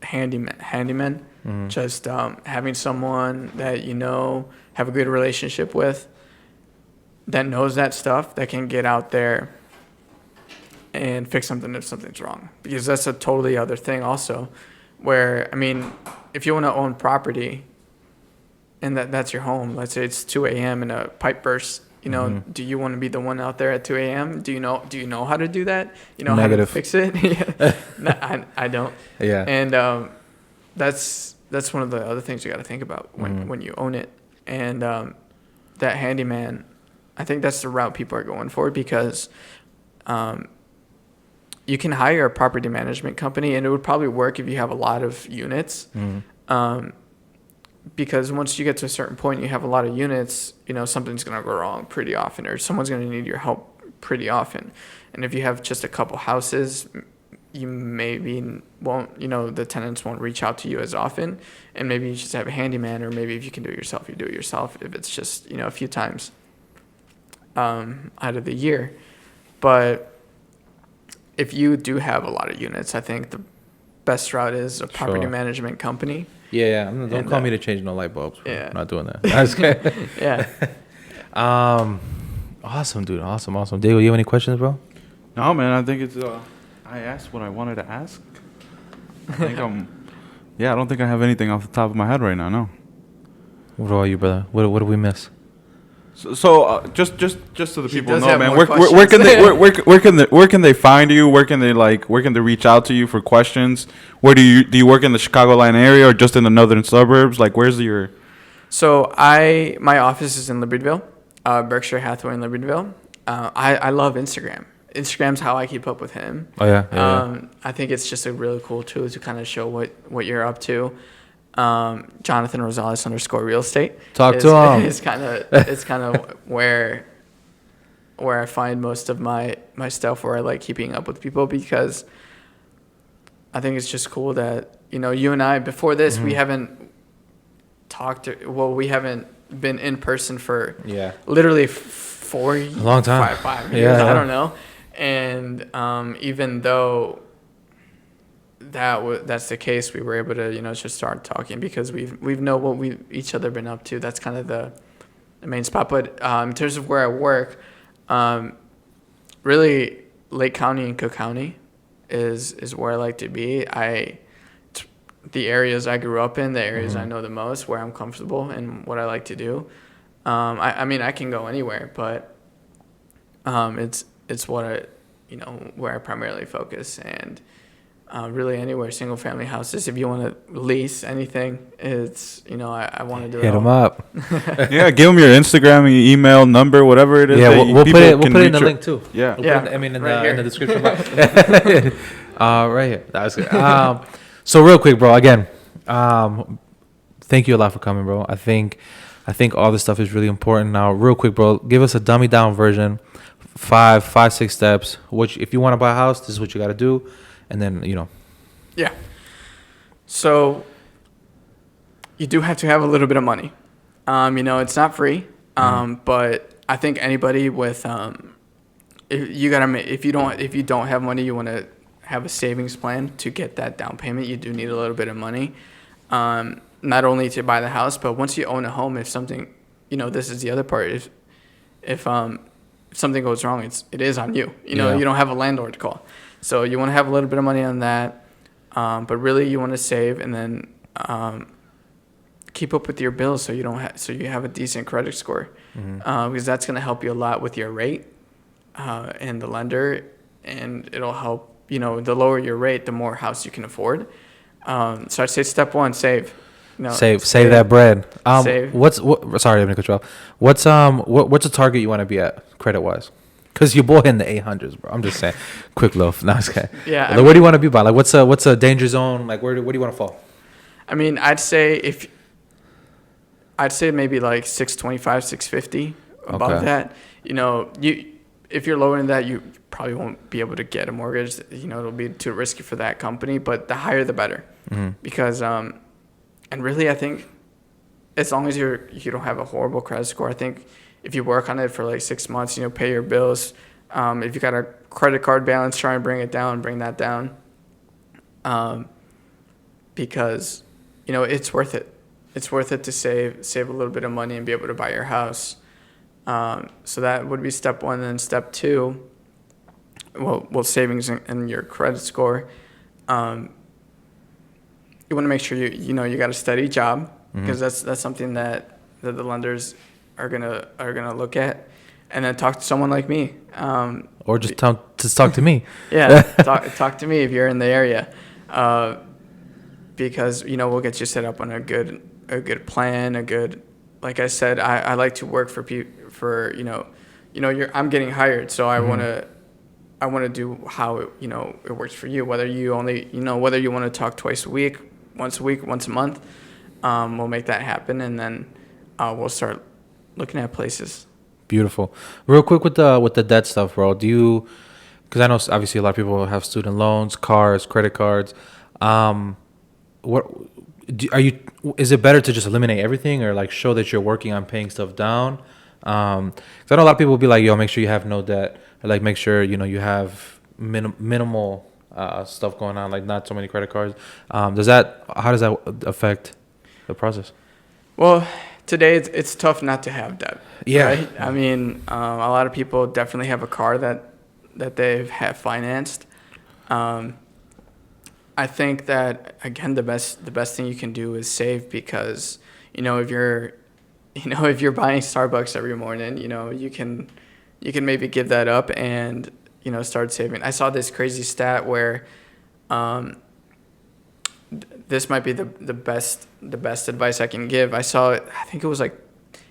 handyman, just having someone that have a good relationship with, that knows that stuff, that can get out there and fix something if something's wrong, because that's a totally other thing also. Where, if you want to own property and that's your home, let's say it's 2 a.m. and a pipe bursts You know, do you want to be the one out there at 2 a.m.? Do you know how to do that? You know Negative. how to fix it? Yeah. No, I don't. Yeah. And that's one of the other things you got to think about when you own it. And that handyman, I think that's the route people are going for, because you can hire a property management company, and it would probably work if you have a lot of units. Because once you get to a certain point, you have a lot of units, you know, something's going to go wrong pretty often, or someone's going to need your help pretty often. And if you have just a couple houses, you maybe won't, you know, the tenants won't reach out to you as often. And maybe you just have a handyman, or maybe if you can do it yourself, you do it yourself, if it's just, you know, a few times out of the year. But if you do have a lot of units, I think the best route is a property management company. Yeah. Don't call me to change no light bulbs. Bro. Yeah. I'm not doing that. That's good. Yeah. Awesome, dude. Awesome. Diego, you have any questions, bro? No, man. I think it's. I asked what I wanted to ask. I think I don't think I have anything off the top of my head right now. No. What about you, brother? What did we miss? So just so the people does know, have man, more where can they find you? Where can they reach out to you for questions? Where do you work in the Chicagoland area or just in the northern suburbs? Like, where's your? So my office is in Libertyville, Berkshire Hathaway in Libertyville. I love Instagram. Instagram's how I keep up with him. Oh yeah. I think it's just a really cool tool to kind of show what you're up to. Jonathan Rosales _real estate. Talk to him. It's kind of where I find most of my stuff, where I like keeping up with people, because I think it's just cool that, you know, you and I, before this, we haven't we haven't been in person for literally 4 years. A long time. 5 years. I don't know. And even though that's the case, we were able to, you know, just start talking, because we've know what we each other been up to. That's kind of the main spot. But in terms of where I work, really Lake County and Cook County is where I like to be. The areas I grew up in, the areas I know the most, where I'm comfortable and what I like to do. I mean, I can go anywhere, but it's what I, you know, where I primarily focus. And really anywhere, single family houses. If you want to lease anything, it's, you know, I want to do it. Hit them up. Yeah, give them your Instagram, your email, number, whatever it is. Yeah, we'll put it in the link too. Yeah. In Right the description box. Right here. That was good. So real quick, bro. Again, thank you a lot for coming, bro. I think all this stuff is really important. Now, real quick, bro, give us a dummy down version. 6 steps. If you want to buy a house, this is what you got to do. And then, you know. Yeah. So you do have to have a little bit of money. You know, it's not free. But I think anybody with if you don't have money, you want to have a savings plan to get that down payment. You do need a little bit of money. Not only to buy the house, but once you own a home, if something, you know, this is the other part. If something goes wrong, it is on you. You know, you don't have a landlord to call. So you want to have a little bit of money on that, but really you want to save, and then keep up with your bills so you have a decent credit score, because that's going to help you a lot with your rate and the lender, and it'll help. You know, the lower your rate, the more house you can afford. So I'd say step 1, save. Save that bread. Save. Sorry, I'm gonna cut you off. What's a target you want to be at credit wise? Because your boy in the 800s, bro. I'm just saying. Quick loaf. No, it's okay. Yeah. Like, where do you want to be by? Like, what's a danger zone? Like, where do you want to fall? I mean, I'd say maybe like 625, 650. Above that, you know, if you're lower than that, you probably won't be able to get a mortgage. You know, it'll be too risky for that company. But the higher, the better. Because and really, I think as long as you don't have a horrible credit score, I think if you work on it for like 6 months, you know, pay your bills. If you got a credit card balance, try and bring that down. Because, you know, it's worth it. It's worth it to save a little bit of money and be able to buy your house. So that would be step 1. Then step 2, well, savings and your credit score. You want to make sure you got a steady job, because that's something that the lenders are gonna look at, and then talk to someone like me. Or just talk to me. Yeah, talk to me if you're in the area, because we'll get you set up on a good plan, like I said, I like to work for people for I'm getting hired, so I want to do how it works for you. Whether you whether you want to talk twice a week, once a month, we'll make that happen, and then we'll start looking at places. Beautiful. Real quick with the debt stuff, bro. Do you? Because I know obviously a lot of people have student loans, cars, credit cards. Is it better to just eliminate everything, or like show that you're working on paying stuff down? Because I know a lot of people will be like, yo, make sure you have no debt, or like make sure you have minimal stuff going on, like not so many credit cards. How does that affect the process? Well, today it's tough not to have debt. Yeah. Right? I mean, a lot of people definitely have a car that they have financed. I think that, again, the best thing you can do is save, because if you're buying Starbucks every morning, you can maybe give that up and start saving. I saw this crazy stat where this might be the best advice I can give. I saw it. I think it was like,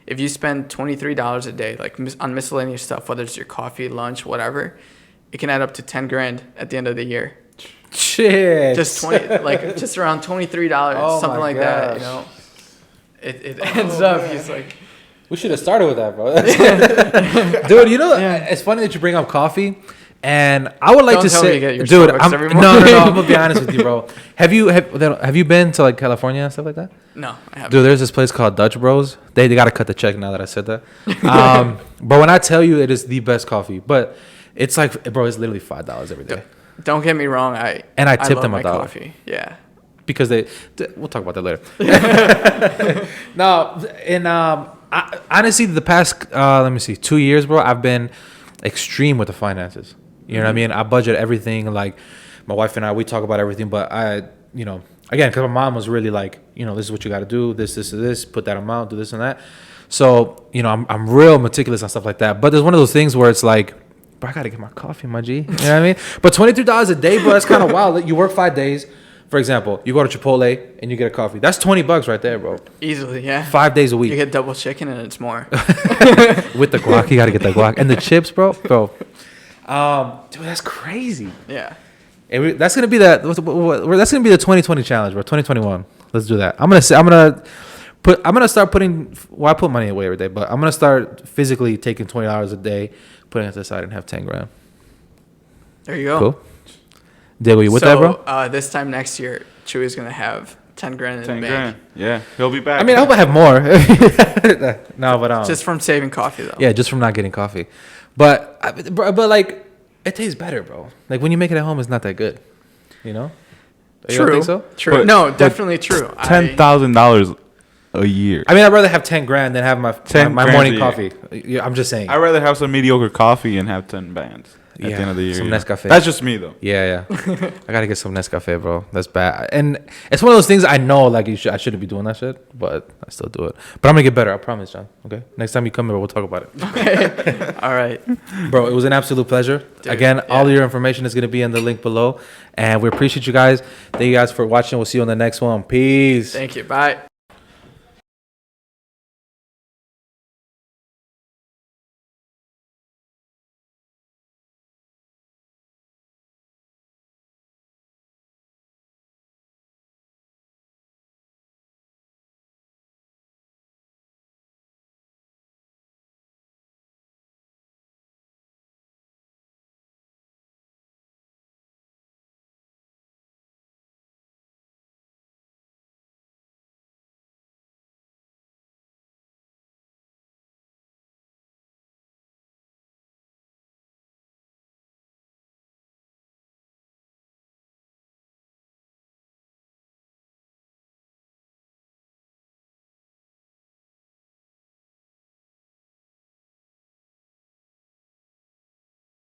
if you spend $23 a day, like on miscellaneous stuff, whether it's your coffee, lunch, whatever, it can add up to $10,000 at the end of the year. Shit. Just just around $23, something like gosh. That. It ends up. He's like, we should have started with that, bro. Dude, it's funny that you bring up coffee. And I would like to say, dude, no, I'm gonna be honest with you, bro. Have you been to like California and stuff like that? No, I haven't. Dude, there's this place called Dutch Bros. They gotta cut the check now that I said that. But when I tell you, it is the best coffee. But it's like, bro, it's literally $5 every day. Don't get me wrong, I tip them my $1. Coffee. Yeah, because we'll talk about that later. No, and honestly, the past 2 years, bro, I've been extreme with the finances. You know what I mean? I budget everything. Like my wife and I, we talk about everything. But again, because my mom was really like, this is what you got to do. This, put that amount, do this and that. So, I'm real meticulous on stuff like that. But there's one of those things where it's like, bro, I got to get my coffee, my G. You know what I mean? But $23 a day, bro, that's kind of wild. You work 5 days. For example, you go to Chipotle and you get a coffee. That's $20 right there, bro. Easily, yeah. 5 days a week. You get double chicken and it's more. With the guac, you got to get the guac. And the chips, bro. Dude, that's crazy. Yeah. That's gonna be the 2020 challenge, bro. 2021. Let's do that. I'm gonna start putting. Well, I put money away every day, but I'm gonna start physically taking $20 a day, putting it to the side, and have $10,000. There you go. Cool. Diego, you with that, bro? This time next year, Chuy is gonna have $10,000 in the bank. Yeah, he'll be back. I mean, I hope I have more. No, but just from saving coffee, though. Yeah, just from not getting coffee. But like, it tastes better, bro. Like when you make it at home, it's not that good. You don't think so? True. No, definitely true. $10,000 a year. I mean, I'd rather have $10,000 than have my morning coffee. Yeah, I'm just saying. I'd rather have some mediocre coffee and have 10 bands at the end of the year. Some Nescafe. That's just me, though. Yeah. I gotta get some Nescafe, bro. That's bad. And it's one of those things I know, like, I shouldn't be doing that shit, but I still do it. But I'm gonna get better. I promise, John. Okay. Next time you come here, we'll talk about it. Okay. All right, bro. It was an absolute pleasure. Dude, again, all your information is gonna be in the link below, and we appreciate you guys. Thank you guys for watching. We'll see you on the next one. Peace. Thank you. Bye.